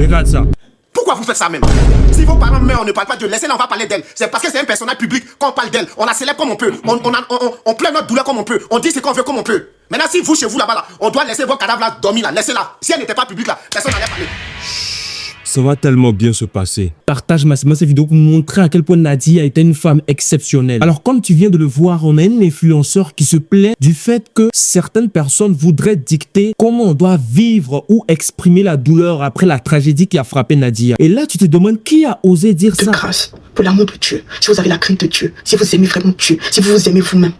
Regarde ça. Pourquoi vous faites ça même? Si vos parents meurent, on ne parle pas de Dieu. Laissez-la, on va parler d'elle. C'est parce que c'est un personnage public qu'on parle d'elle. On la célèbre comme on peut. On pleure notre douleur comme on peut. On dit ce qu'on veut comme on peut. Maintenant, si vous, chez vous, là-bas, là, on doit laisser vos cadavres là dormir là. Laissez-la. Si elle n'était pas publique là, personne n'allait parler. Ça va tellement bien se passer. Partage massivement cette vidéo pour montrer à quel point Nadia était une femme exceptionnelle. Alors, comme tu viens de le voir, on a un influenceur qui se plaint du fait que certaines personnes voudraient dicter comment on doit vivre ou exprimer la douleur après la tragédie qui a frappé Nadia. Et là, tu te demandes qui a osé dire ça. De grâce, pour l'amour de Dieu, si vous avez la crainte de Dieu, si vous aimez vraiment Dieu, si vous vous aimez vous-même,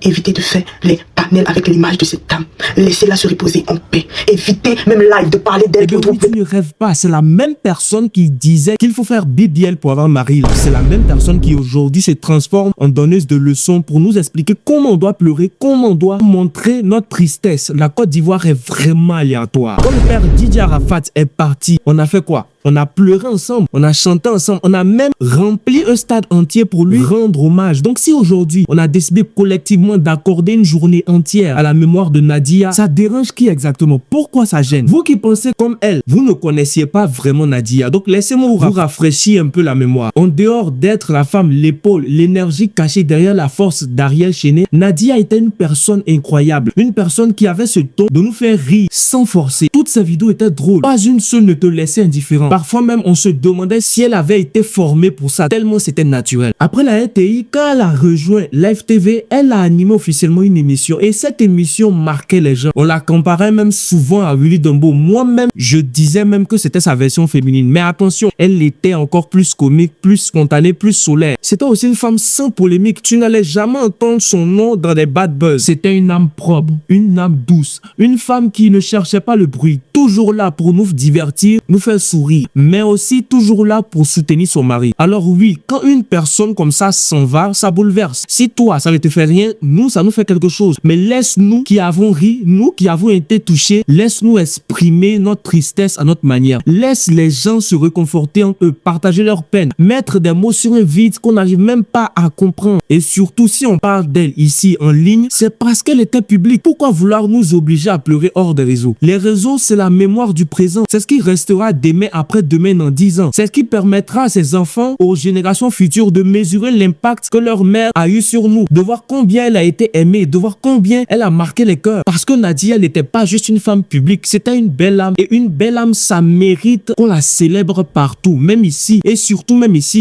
évitez de faire les panels avec l'image de cette dame. Laissez-la se reposer en paix. Évitez même live de parler d'elle. Eh bien, oui, tu ne rêves pas. C'est la même personne qui disait qu'il faut faire BBL pour avoir un mari. C'est la même personne qui aujourd'hui se transforme en donneuse de leçons pour nous expliquer comment on doit pleurer, comment on doit montrer notre tristesse. La Côte d'Ivoire est vraiment aléatoire. Quand le père Didier Arafat est parti, on a fait quoi? On a pleuré ensemble, on a chanté ensemble, on a même rempli un stade entier pour lui rendre hommage. Donc si aujourd'hui, on a décidé collectivement d'accorder une journée entière à la mémoire de Nadia, ça dérange qui exactement? Pourquoi ça gêne? Vous qui pensez comme elle, vous ne connaissiez pas vraiment Nadia. Donc laissez-moi vous rafraîchir un peu la mémoire. En dehors d'être la femme, l'épaule, l'énergie cachée derrière la force d'Ariel Chéné, Nadia était une personne incroyable. Une personne qui avait ce don de nous faire rire sans forcer. Toutes ses vidéos étaient drôles. Pas une seule ne te laissait indifférent. Parfois même, on se demandait si elle avait été formée pour ça, tellement c'était naturel. Après la RTI, quand elle a rejoint Live TV, elle a animé officiellement une émission. Et cette émission marquait les gens. On la comparait même souvent à Willy Dumbo. Moi-même, je disais même que c'était sa version féminine. Mais attention, elle était encore plus comique, plus spontanée, plus solaire. C'était aussi une femme sans polémique. Tu n'allais jamais entendre son nom dans des bad buzz. C'était une âme propre, une âme douce. Une femme qui ne cherchait pas le bruit. Toujours là pour nous divertir, nous faire sourire, mais aussi toujours là pour soutenir son mari. Alors oui, quand une personne comme ça s'en va, ça bouleverse. Si toi, ça ne te fait rien, nous, ça nous fait quelque chose. Mais laisse-nous qui avons ri, nous qui avons été touchés, laisse-nous exprimer notre tristesse à notre manière. Laisse les gens se réconforter en eux, partager leur peine, mettre des mots sur un vide qu'on n'arrive même pas à comprendre. Et surtout, si on parle d'elle ici en ligne, c'est parce qu'elle était publique. Pourquoi vouloir nous obliger à pleurer hors des réseaux? Les réseaux, c'est la mémoire du présent. C'est ce qui restera demain après demain dans 10 ans. C'est ce qui permettra à ses enfants, aux générations futures, de mesurer l'impact que leur mère a eu sur nous, de voir combien elle a été aimée, de voir combien elle a marqué les cœurs. Parce que Nadia n'était pas juste une femme publique, c'était une belle âme. Et une belle âme, ça mérite qu'on la célèbre partout, même ici, et surtout même ici.